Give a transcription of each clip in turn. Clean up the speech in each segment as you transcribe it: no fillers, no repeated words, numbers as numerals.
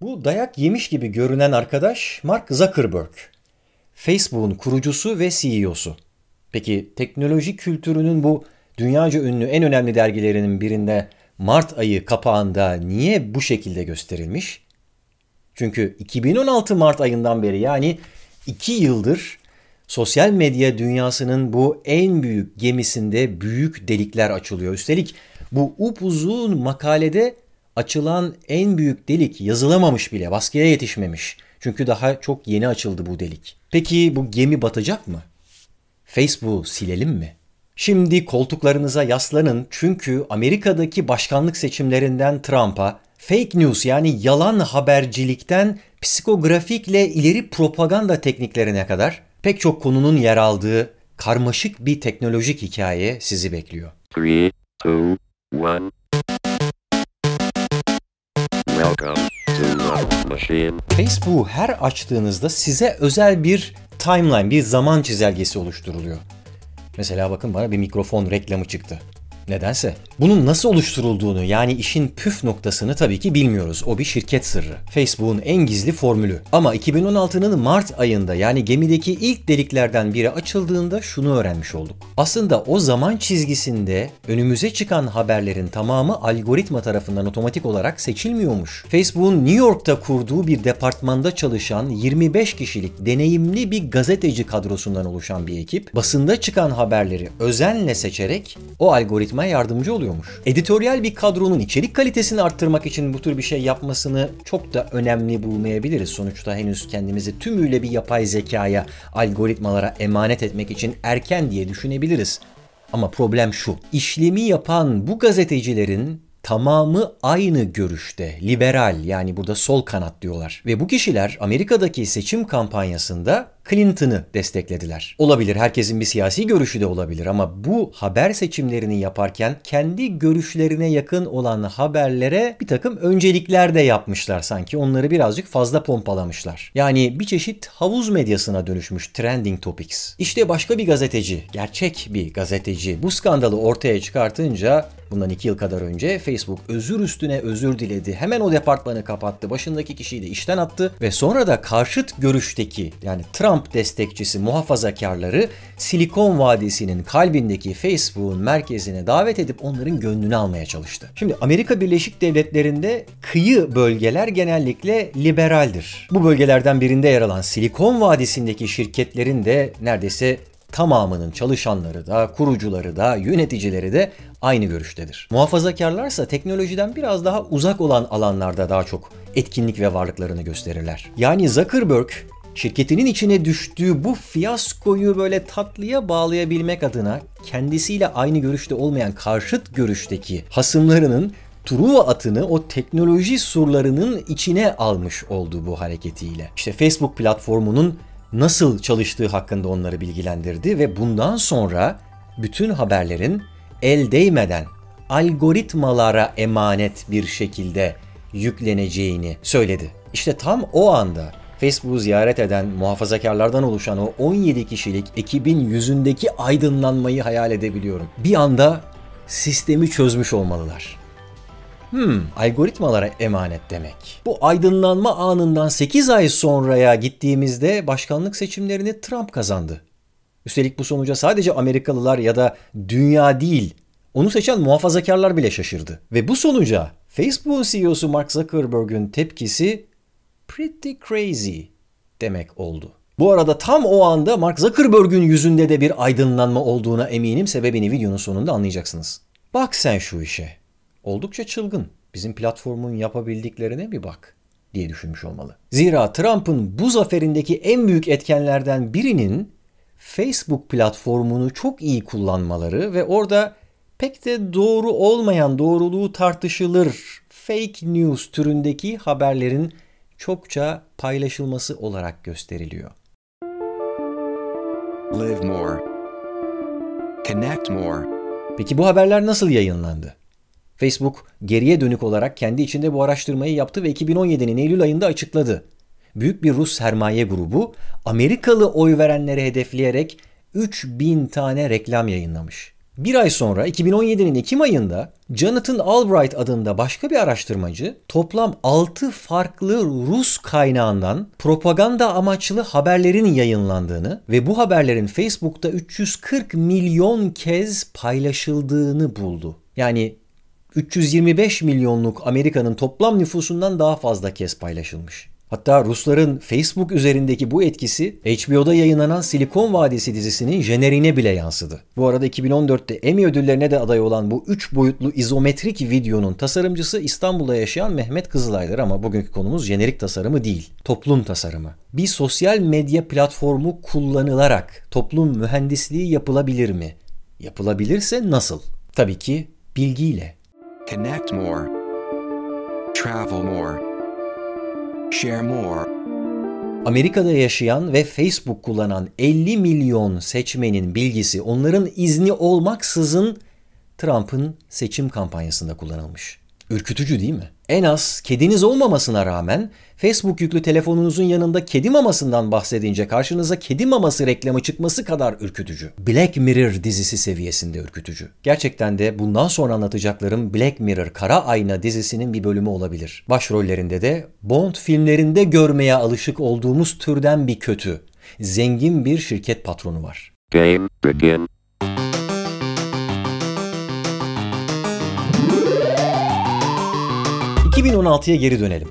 Bu dayak yemiş gibi görünen arkadaş Mark Zuckerberg. Facebook'un kurucusu ve CEO'su. Peki teknoloji kültürünün bu dünyaca ünlü en önemli dergilerinin birinde Mart ayı kapağında niye bu şekilde gösterilmiş? Çünkü 2016 Mart ayından beri, yani 2 yıldır sosyal medya dünyasının bu en büyük gemisinde büyük delikler açılıyor. Üstelik bu upuzun makalede açılan en büyük delik yazılamamış bile, baskıya yetişmemiş. Çünkü daha çok yeni açıldı bu delik. Peki bu gemi batacak mı? Facebook'u silelim mi? Şimdi koltuklarınıza yaslanın, çünkü Amerika'daki başkanlık seçimlerinden Trump'a, fake news yani yalan habercilikten psikografikle ileri propaganda tekniklerine kadar pek çok konunun yer aldığı karmaşık bir teknolojik hikaye sizi bekliyor. 3, 2, 1. Welcome to the machine. Facebook'u her açtığınızda size özel bir timeline, bir zaman çizelgesi oluşturuluyor. Mesela bakın, bana bir mikrofon reklamı çıktı. Nedense. Bunun nasıl oluşturulduğunu, yani işin püf noktasını tabii ki bilmiyoruz. O bir şirket sırrı. Facebook'un en gizli formülü. Ama 2016'nın Mart ayında, yani gemideki ilk deliklerden biri açıldığında şunu öğrenmiş olduk. Aslında o zaman çizgisinde önümüze çıkan haberlerin tamamı algoritma tarafından otomatik olarak seçilmiyormuş. Facebook'un New York'ta kurduğu bir departmanda çalışan 25 kişilik deneyimli bir gazeteci kadrosundan oluşan bir ekip, basında çıkan haberleri özenle seçerek o algoritmaya yardımcı oluyormuş. Editoryal bir kadronun içerik kalitesini arttırmak için bu tür bir şey yapmasını çok da önemli bulmayabiliriz. Sonuçta henüz kendimizi tümüyle bir yapay zekaya, algoritmalara emanet etmek için erken diye düşünebiliriz. Ama problem şu: İşlemi yapan bu gazetecilerin tamamı aynı görüşte, liberal, yani burada sol kanat diyorlar. Ve bu kişiler Amerika'daki seçim kampanyasında Clinton'ı desteklediler. Olabilir, herkesin bir siyasi görüşü de olabilir, ama bu haber seçimlerini yaparken kendi görüşlerine yakın olan haberlere bir takım öncelikler de yapmışlar sanki. Onları birazcık fazla pompalamışlar. Yani bir çeşit havuz medyasına dönüşmüş Trending Topics. İşte başka bir gazeteci, gerçek bir gazeteci bu skandalı ortaya çıkartınca, bundan 2 yıl kadar önce, Facebook özür üstüne özür diledi. Hemen o departmanı kapattı. Başındaki kişiyi de işten attı ve sonra da karşıt görüşteki, yani Trump destekçisi muhafazakarları Silikon Vadisi'nin kalbindeki Facebook'un merkezine davet edip onların gönlünü almaya çalıştı. Şimdi Amerika Birleşik Devletleri'nde kıyı bölgeler genellikle liberaldir. Bu bölgelerden birinde yer alan Silikon Vadisi'ndeki şirketlerin de neredeyse tamamının çalışanları da, kurucuları da, yöneticileri de aynı görüştedir. Muhafazakarlarsa teknolojiden biraz daha uzak olan alanlarda daha çok etkinlik ve varlıklarını gösterirler. Yani Zuckerberg, şirketinin içine düştüğü bu fiyaskoyu böyle tatlıya bağlayabilmek adına kendisiyle aynı görüşte olmayan karşıt görüşteki hasımlarının Truva atını o teknoloji surlarının içine almış oldu bu hareketiyle. İşte Facebook platformunun nasıl çalıştığı hakkında onları bilgilendirdi ve bundan sonra bütün haberlerin el değmeden algoritmalara emanet bir şekilde yükleneceğini söyledi. İşte tam o anda Facebook'u ziyaret eden muhafazakarlardan oluşan o 17 kişilik ekibin yüzündeki aydınlanmayı hayal edebiliyorum. Bir anda sistemi çözmüş olmalılar. Algoritmalara emanet demek. Bu aydınlanma anından 8 ay sonraya gittiğimizde başkanlık seçimlerini Trump kazandı. Üstelik bu sonuca sadece Amerikalılar ya da dünya değil, onu seçen muhafazakarlar bile şaşırdı. Ve bu sonuca Facebook'un CEO'su Mark Zuckerberg'ün tepkisi pretty crazy demek oldu. Bu arada tam o anda Mark Zuckerberg'ün yüzünde de bir aydınlanma olduğuna eminim. Sebebini videonun sonunda anlayacaksınız. Bak sen şu işe. Oldukça çılgın. Bizim platformun yapabildiklerine bir bak diye düşünmüş olmalı. Zira Trump'ın bu zaferindeki en büyük etkenlerden birinin Facebook platformunu çok iyi kullanmaları ve orada pek de doğru olmayan, doğruluğu tartışılır fake news türündeki haberlerin çokça paylaşılması olarak gösteriliyor. Live more. Connect more. Peki bu haberler nasıl yayınlandı? Facebook geriye dönük olarak kendi içinde bu araştırmayı yaptı ve 2017'nin Eylül ayında açıkladı. Büyük bir Rus sermaye grubu Amerikalı oy verenleri hedefleyerek 3000 tane reklam yayınlamış. Bir ay sonra 2017'nin Ekim ayında Jonathan Albright adında başka bir araştırmacı toplam 6 farklı Rus kaynağından propaganda amaçlı haberlerin yayınlandığını ve bu haberlerin Facebook'ta 340 milyon kez paylaşıldığını buldu. Yani 325 milyonluk Amerika'nın toplam nüfusundan daha fazla kez paylaşılmış. Hatta Rusların Facebook üzerindeki bu etkisi HBO'da yayınlanan Silikon Vadisi dizisinin jeneriğine bile yansıdı. Bu arada 2014'te Emmy ödüllerine de aday olan bu 3 boyutlu izometrik videonun tasarımcısı İstanbul'da yaşayan Mehmet Kızılay'dır ama bugünkü konumuz jenerik tasarımı değil, toplum tasarımı. Bir sosyal medya platformu kullanılarak toplum mühendisliği yapılabilir mi? Yapılabilirse nasıl? Tabii ki bilgiyle. Connect more. Travel more. Share more. Amerika'da yaşayan ve Facebook kullanan 50 milyon seçmenin bilgisi onların izni olmaksızın Trump'ın seçim kampanyasında kullanılmış. Ürkütücü değil mi? En az kediniz olmamasına rağmen Facebook yüklü telefonunuzun yanında kedi mamasından bahsedince karşınıza kedi maması reklamı çıkması kadar ürkütücü. Black Mirror dizisi seviyesinde ürkütücü. Gerçekten de bundan sonra anlatacaklarım Black Mirror Kara Ayna dizisinin bir bölümü olabilir. Başrollerinde de Bond filmlerinde görmeye alışık olduğumuz türden bir kötü, zengin bir şirket patronu var. Game begin. 2016'ya geri dönelim.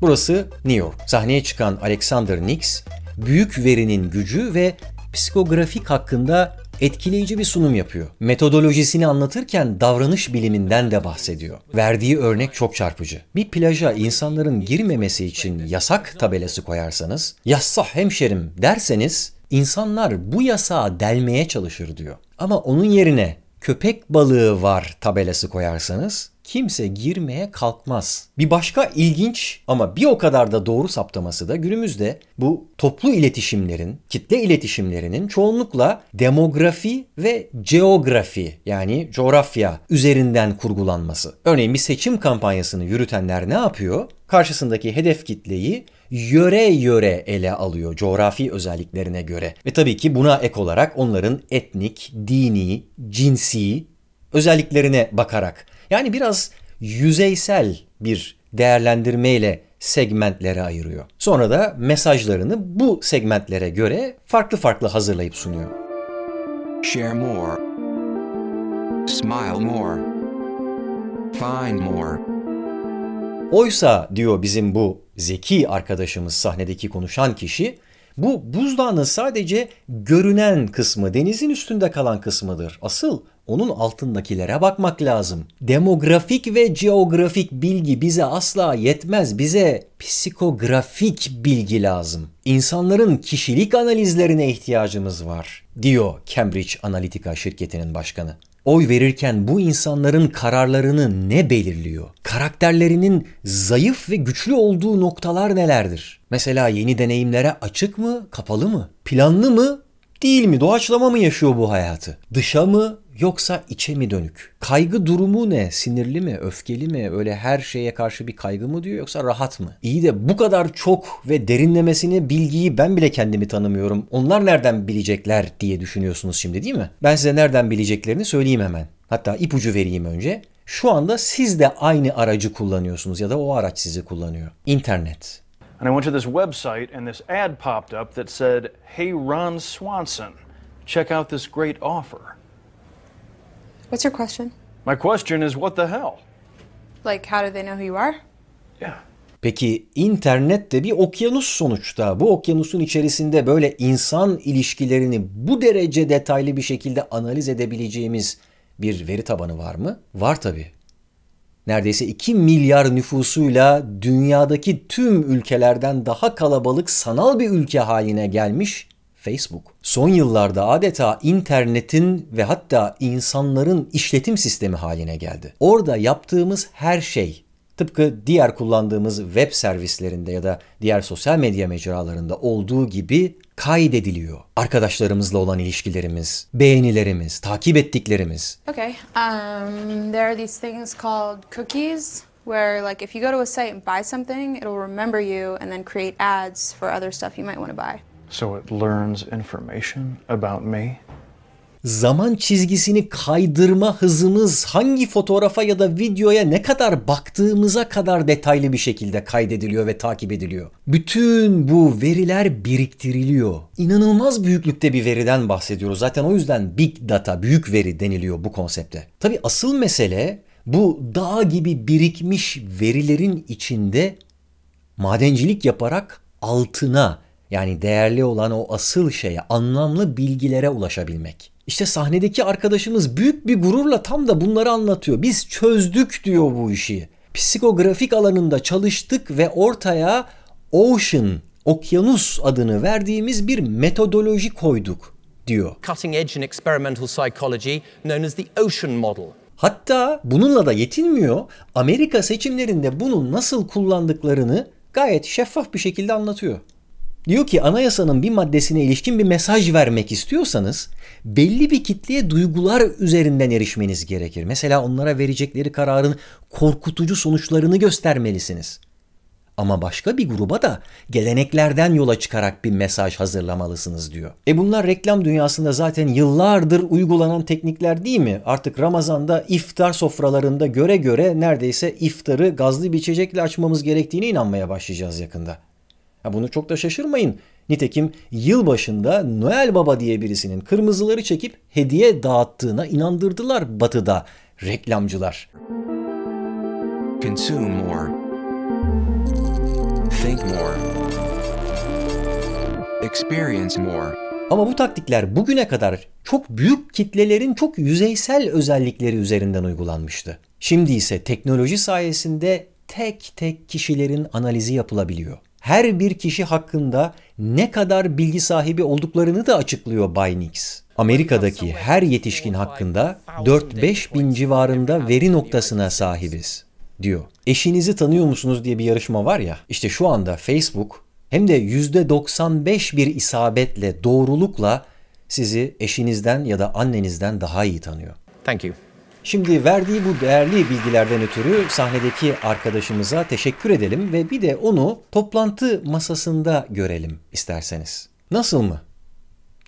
Burası New York. Sahneye çıkan Alexander Nix, büyük verinin gücü ve psikografik hakkında etkileyici bir sunum yapıyor. Metodolojisini anlatırken davranış biliminden de bahsediyor. Verdiği örnek çok çarpıcı. Bir plaja insanların girmemesi için yasak tabelası koyarsanız, "Yassah hemşerim" derseniz insanlar bu yasağı delmeye çalışır diyor. Ama onun yerine "köpek balığı var" tabelası koyarsanız kimse girmeye kalkmaz. Bir başka ilginç ama bir o kadar da doğru saptaması da günümüzde bu toplu iletişimlerin, kitle iletişimlerinin çoğunlukla demografi ve geografi yani coğrafya üzerinden kurgulanması. Örneğin bir seçim kampanyasını yürütenler ne yapıyor? Karşısındaki hedef kitleyi yöre yöre ele alıyor coğrafi özelliklerine göre. Ve tabii ki buna ek olarak onların etnik, dini, cinsi özelliklerine bakarak. Yani biraz yüzeysel bir değerlendirmeyle segmentlere ayırıyor. Sonra da mesajlarını bu segmentlere göre farklı farklı hazırlayıp sunuyor. Share more. Smile more. Find more. Oysa diyor bizim bu zeki arkadaşımız, sahnedeki konuşan kişi, bu buzdağının sadece görünen kısmı, denizin üstünde kalan kısmıdır. Asıl onun altındakilere bakmak lazım. Demografik ve geografik bilgi bize asla yetmez. Bize psikografik bilgi lazım. İnsanların kişilik analizlerine ihtiyacımız var, diyor Cambridge Analytica şirketinin başkanı. Oy verirken bu insanların kararlarını ne belirliyor? Karakterlerinin zayıf ve güçlü olduğu noktalar nelerdir? Mesela yeni deneyimlere açık mı, kapalı mı? Planlı mı, değil mi? Doğaçlama mı yaşıyor bu hayatı? Dışa mı yoksa içe mi dönük? Kaygı durumu ne? Sinirli mi, öfkeli mi? Öyle her şeye karşı bir kaygı mı diyor yoksa rahat mı? İyi de bu kadar çok ve derinlemesine bilgiyi ben bile kendimi tanımıyorum. Onlar nereden bilecekler diye düşünüyorsunuz şimdi değil mi? Ben size nereden bileceklerini söyleyeyim hemen. Hatta ipucu vereyim önce. Şu anda siz de aynı aracı kullanıyorsunuz ya da o araç sizi kullanıyor. İnternet. And I went to this website and this ad popped up that said, "Hey Ron Swanson, check out this great offer." What's your question? My question is, what the hell? Like, how do they know who you are? Yeah. Peki internet de bir okyanus sonuçta. Bu okyanusun içerisinde böyle insan ilişkilerini bu derece detaylı bir şekilde analiz edebileceğimiz bir veri tabanı var mı? Var tabii. Neredeyse 2 milyar nüfusuyla dünyadaki tüm ülkelerden daha kalabalık sanal bir ülke haline gelmiş Facebook. Son yıllarda adeta internetin ve hatta insanların işletim sistemi haline geldi. Orada yaptığımız her şey, tıpkı diğer kullandığımız web servislerinde ya da diğer sosyal medya mecralarında olduğu gibi kaydediliyor. Arkadaşlarımızla olan ilişkilerimiz, beğenilerimiz, takip ettiklerimiz. Okay. There are these things called cookies, where like if you go to a site and buy something, it will remember you and then create ads for other stuff you might want to buy. So it learns information about me? zaman çizgisini kaydırma hızımız hangi fotoğrafa ya da videoya ne kadar baktığımıza kadar detaylı bir şekilde kaydediliyor ve takip ediliyor. Bütün bu veriler biriktiriliyor. İnanılmaz büyüklükte bir veriden bahsediyoruz. Zaten o yüzden Big Data, büyük veri deniliyor bu konsepte. Tabii asıl mesele bu dağ gibi birikmiş verilerin içinde madencilik yaparak altına, yani değerli olan o asıl şeye, anlamlı bilgilere ulaşabilmek. İşte sahnedeki arkadaşımız büyük bir gururla tam da bunları anlatıyor. Biz çözdük diyor bu işi. Psikografik alanında çalıştık ve ortaya Ocean, okyanus adını verdiğimiz bir metodoloji koyduk diyor. Cutting edge in experimental psychology known as the Ocean Model. Hatta bununla da yetinmiyor. Amerika seçimlerinde bunu nasıl kullandıklarını gayet şeffaf bir şekilde anlatıyor. Diyor ki anayasanın bir maddesine ilişkin bir mesaj vermek istiyorsanız belli bir kitleye duygular üzerinden erişmeniz gerekir. Mesela onlara verecekleri kararın korkutucu sonuçlarını göstermelisiniz. Ama başka bir gruba da geleneklerden yola çıkarak bir mesaj hazırlamalısınız diyor. Bunlar reklam dünyasında zaten yıllardır uygulanan teknikler değil mi? Artık Ramazan'da iftar sofralarında göre göre neredeyse iftarı gazlı bir içecekle açmamız gerektiğine inanmaya başlayacağız yakında. Bunu çok da şaşırmayın. Nitekim yılbaşında Noel Baba diye birisinin kırmızıları çekip hediye dağıttığına inandırdılar Batı'da reklamcılar. Consume more. Think more. Experience more. Ama bu taktikler bugüne kadar çok büyük kitlelerin çok yüzeysel özellikleri üzerinden uygulanmıştı. Şimdi ise teknoloji sayesinde tek tek kişilerin analizi yapılabiliyor. Her bir kişi hakkında ne kadar bilgi sahibi olduklarını da açıklıyor Bay Nix. Amerika'daki her yetişkin hakkında 4-5 bin civarında veri noktasına sahibiz diyor. Eşinizi tanıyor musunuz diye bir yarışma var ya, işte şu anda Facebook hem de %95 bir isabetle, doğrulukla sizi eşinizden ya da annenizden daha iyi tanıyor. Thank you. Şimdi verdiği bu değerli bilgilerden ötürü sahnedeki arkadaşımıza teşekkür edelim ve bir de onu toplantı masasında görelim isterseniz. Nasıl mı?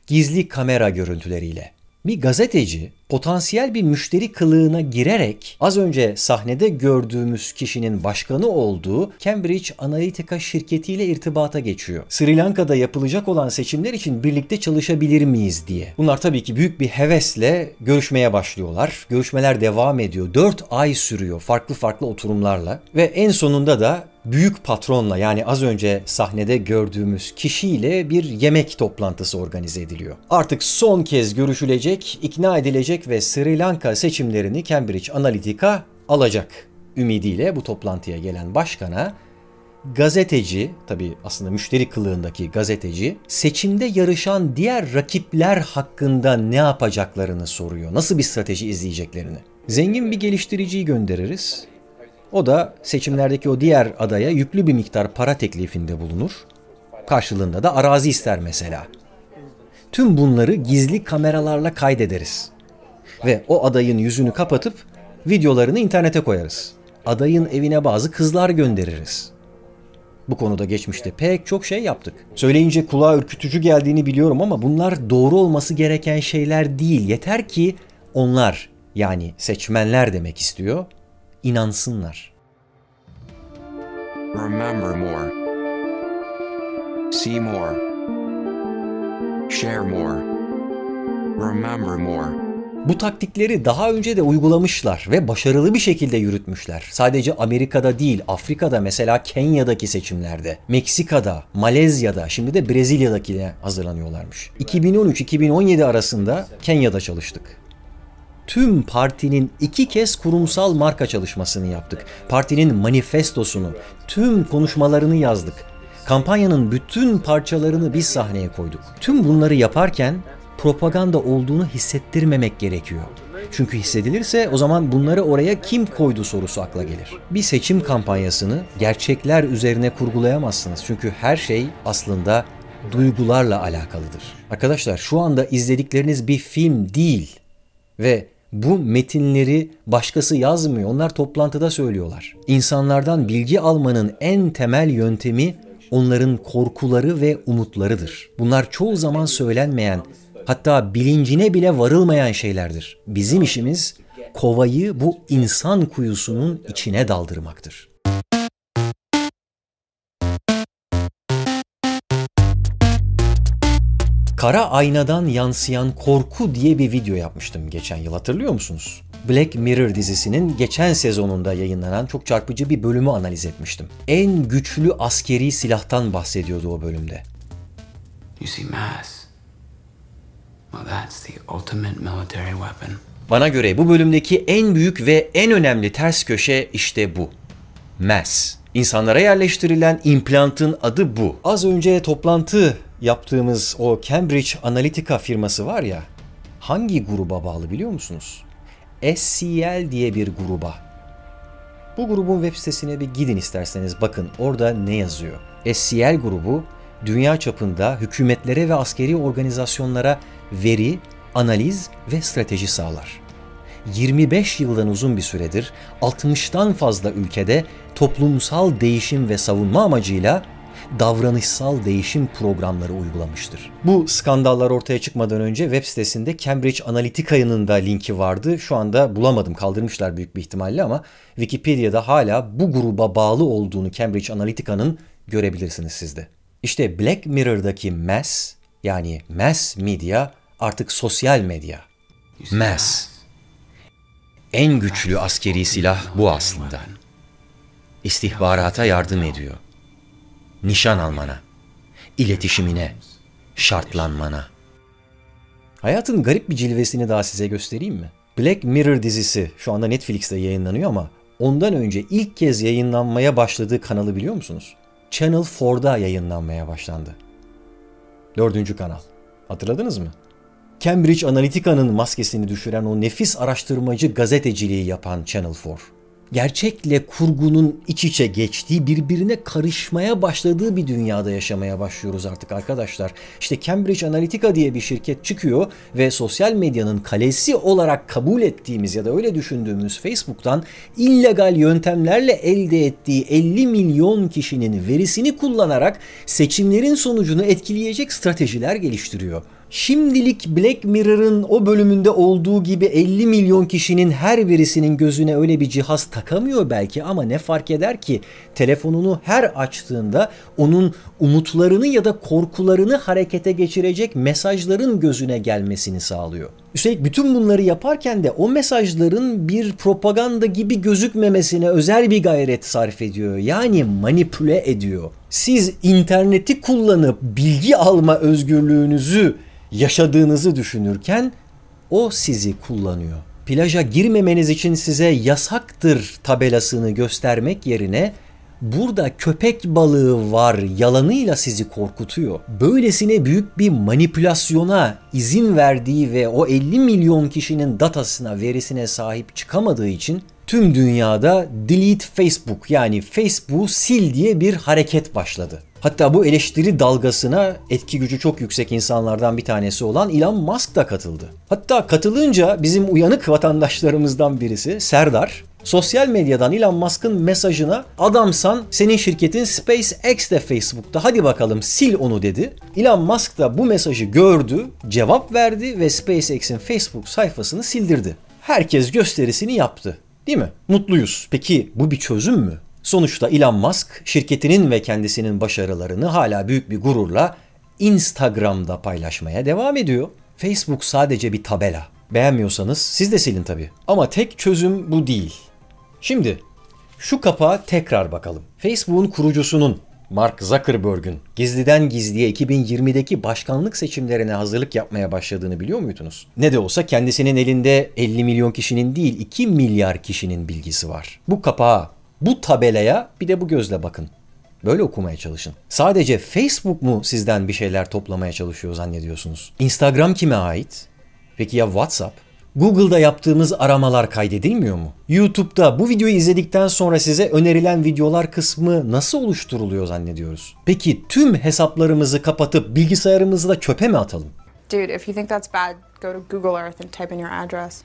Gizli kamera görüntüleriyle. Bir gazeteci potansiyel bir müşteri kılığına girerek az önce sahnede gördüğümüz kişinin başkanı olduğu Cambridge Analytica şirketiyle irtibata geçiyor. Sri Lanka'da yapılacak olan seçimler için birlikte çalışabilir miyiz diye. Bunlar tabii ki büyük bir hevesle görüşmeye başlıyorlar. Görüşmeler devam ediyor. 4 ay sürüyor farklı oturumlarla ve en sonunda da büyük patronla, yani az önce sahnede gördüğümüz kişiyle bir yemek toplantısı organize ediliyor. Artık son kez görüşülecek, ikna edilecek ve Sri Lanka seçimlerini Cambridge Analytica alacak ümidiyle bu toplantıya gelen başkana gazeteci, tabii aslında müşteri kılığındaki gazeteci, seçimde yarışan diğer rakipler hakkında ne yapacaklarını soruyor. Nasıl bir strateji izleyeceklerini. Zengin bir geliştiriciyi göndeririz. O da seçimlerdeki o diğer adaya yüklü bir miktar para teklifinde bulunur. Karşılığında da arazi ister mesela. Tüm bunları gizli kameralarla kaydederiz. Ve o adayın yüzünü kapatıp videolarını internete koyarız. Adayın evine bazı kızlar göndeririz. Bu konuda geçmişte pek çok şey yaptık. Söyleyince kulağa ürkütücü geldiğini biliyorum ama bunlar doğru olması gereken şeyler değil. Yeter ki onlar, yani seçmenler demek istiyor, İnansınlar. Remember more. See more. Share more. Remember more. Bu taktikleri daha önce de uygulamışlar ve başarılı bir şekilde yürütmüş,ler. Sadece Amerika'da değil, Afrika'da, mesela Kenya'daki seçimlerde, Meksika'da, Malezya'da, şimdi de Brezilya'dakine hazırlanıyorlarmış. 2013-2017 arasında Kenya'da çalıştık. Tüm partinin 2 kez kurumsal marka çalışmasını yaptık. Partinin manifestosunu, tüm konuşmalarını yazdık. Kampanyanın bütün parçalarını biz sahneye koyduk. Tüm bunları yaparken propaganda olduğunu hissettirmemek gerekiyor. Çünkü hissedilirse o zaman bunları oraya kim koydu sorusu akla gelir. Bir seçim kampanyasını gerçekler üzerine kurgulayamazsınız. Çünkü her şey aslında duygularla alakalıdır. Arkadaşlar, şu anda izledikleriniz bir film değil ve bu metinleri başkası yazmıyor. Onlar toplantıda söylüyorlar. İnsanlardan bilgi almanın en temel yöntemi onların korkuları ve umutlarıdır. Bunlar çoğu zaman söylenmeyen, Hatta bilincine bile varılmayan şeylerdir. Bizim işimiz kovayı bu insan kuyusunun içine daldırmaktır. Kara aynadan yansıyan korku diye bir video yapmıştım geçen yıl, hatırlıyor musunuz? Black Mirror dizisinin geçen sezonunda yayınlanan çok çarpıcı bir bölümü analiz etmiştim. En güçlü askeri silahtan bahsediyordu o bölümde. You see mass? Well, that's the ultimate military weapon. Bana göre bu bölümdeki en büyük ve en önemli ters köşe işte bu. Mass. İnsanlara yerleştirilen implantın adı bu. Az önce toplantı yaptığımız o Cambridge Analytica firması var ya, hangi gruba bağlı biliyor musunuz? SCL diye bir gruba. Bu grubun web sitesine bir gidin isterseniz, bakın orada ne yazıyor. SCL grubu dünya çapında hükümetlere ve askeri organizasyonlara veri, analiz ve strateji sağlar. 25 yıldan uzun bir süredir 60'tan fazla ülkede toplumsal değişim ve savunma amacıyla davranışsal değişim programları uygulamıştır. Bu skandallar ortaya çıkmadan önce web sitesinde Cambridge Analytica'nın da linki vardı. Şu anda bulamadım, kaldırmışlar büyük bir ihtimalle, ama Wikipedia'da hala bu gruba bağlı olduğunu Cambridge Analytica'nın görebilirsiniz siz de. İşte Black Mirror'daki mass, yani mass media artık sosyal medya. Mass. En güçlü askeri silah bu aslında. İstihbarata yardım ediyor. Nişan almana, iletişimine, şartlanmana. Hayatın garip bir cilvesini daha size göstereyim mi? Black Mirror dizisi şu anda Netflix'te yayınlanıyor ama ondan önce ilk kez yayınlanmaya başladığı kanalı biliyor musunuz? Channel 4'da yayınlanmaya başlandı. 4. kanal. Hatırladınız mı? Cambridge Analytica'nın maskesini düşüren o nefis araştırmacı gazeteciliği yapan Channel 4. Gerçekle kurgunun iç içe geçtiği, birbirine karışmaya başladığı bir dünyada yaşamaya başlıyoruz artık arkadaşlar. İşte Cambridge Analytica diye bir şirket çıkıyor ve sosyal medyanın kalesi olarak kabul ettiğimiz ya da öyle düşündüğümüz Facebook'tan illegal yöntemlerle elde ettiği 50 milyon kişinin verisini kullanarak seçimlerin sonucunu etkileyecek stratejiler geliştiriyor. Şimdilik Black Mirror'ın o bölümünde olduğu gibi 50 milyon kişinin her birisinin gözüne öyle bir cihaz takamıyor belki, ama ne fark eder ki telefonunu her açtığında onun umutlarını ya da korkularını harekete geçirecek mesajların gözüne gelmesini sağlıyor. Üstelik bütün bunları yaparken de o mesajların bir propaganda gibi gözükmemesine özel bir gayret sarf ediyor. Yani manipüle ediyor. Siz interneti kullanıp bilgi alma özgürlüğünüzü yaşadığınızı düşünürken o sizi kullanıyor. Plaja girmemeniz için size yasaktır tabelasını göstermek yerine burada köpek balığı var yalanıyla sizi korkutuyor. Böylesine büyük bir manipülasyona izin verdiği ve o 50 milyon kişinin datasına, verisine sahip çıkamadığı için tüm dünyada delete Facebook, yani Facebook'u sil diye bir hareket başladı. Hatta bu eleştiri dalgasına etki gücü çok yüksek insanlardan bir tanesi olan Elon Musk da katıldı. Hatta katılınca bizim uyanık vatandaşlarımızdan birisi Serdar, sosyal medyadan Elon Musk'ın mesajına "Adamsan senin şirketin SpaceX de Facebook'ta, hadi bakalım sil onu" dedi. Elon Musk da bu mesajı gördü, cevap verdi ve SpaceX'in Facebook sayfasını sildirdi. Herkes gösterisini yaptı. Değil mi? Mutluyuz. Peki bu bir çözüm mü? Sonuçta Elon Musk şirketinin ve kendisinin başarılarını hala büyük bir gururla Instagram'da paylaşmaya devam ediyor. Facebook sadece bir tabela. Beğenmiyorsanız siz de silin tabii. Ama tek çözüm bu değil. Şimdi şu kapağa tekrar bakalım. Facebook'un kurucusunun Mark Zuckerberg'ün gizliden gizliye 2020'deki başkanlık seçimlerine hazırlık yapmaya başladığını biliyor muydunuz? Ne de olsa kendisinin elinde 50 milyon kişinin değil 2 milyar kişinin bilgisi var. Bu kapağa, bu tabelaya bir de bu gözle bakın. Böyle okumaya çalışın. Sadece Facebook mu sizden bir şeyler toplamaya çalışıyor zannediyorsunuz? Instagram kime ait? Peki ya WhatsApp? Google'da yaptığımız aramalar kaydedilmiyor mu? YouTube'da bu videoyu izledikten sonra size önerilen videolar kısmı nasıl oluşturuluyor zannediyoruz? Peki tüm hesaplarımızı kapatıp bilgisayarımızı da çöpe mi atalım? Dude, if you think that's bad, go to Google Earth and type in your address.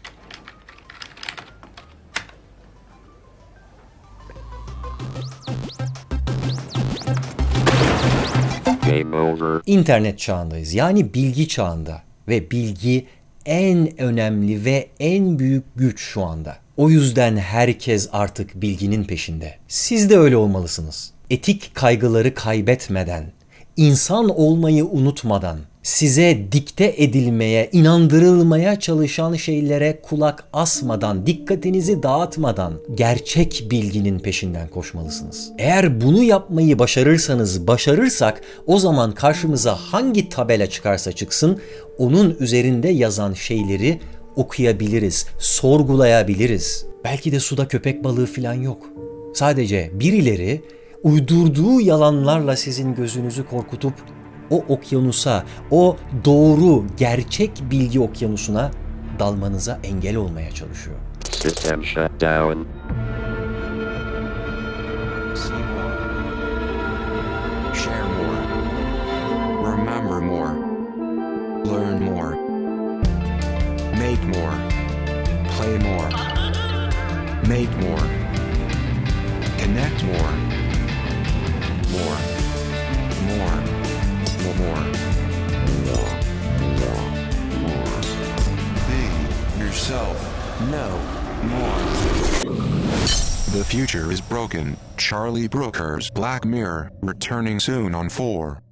Game over. İnternet çağındayız, yani bilgi çağında. Ve bilgi en önemli ve en büyük güç şu anda. O yüzden herkes artık bilginin peşinde. Siz de öyle olmalısınız. Etik kaygıları kaybetmeden, insan olmayı unutmadan, size dikte edilmeye, inandırılmaya çalışan şeylere kulak asmadan, dikkatinizi dağıtmadan gerçek bilginin peşinden koşmalısınız. Eğer bunu yapmayı başarırsak o zaman karşımıza hangi tabela çıkarsa çıksın onun üzerinde yazan şeyleri okuyabiliriz, sorgulayabiliriz. Belki de suda köpek balığı falan yok. Sadece birileri uydurduğu yalanlarla sizin gözünüzü korkutup o okyanusa, o doğru, gerçek bilgi okyanusuna dalmanıza engel olmaya çalışıyor. System shut down. See more. Share more. Remember more. Learn more. Make more. Play more. Make more. Connect more. More. More. More. Be yourself. No more. The future is broken. Charlie Brooker's Black Mirror, returning soon on 4.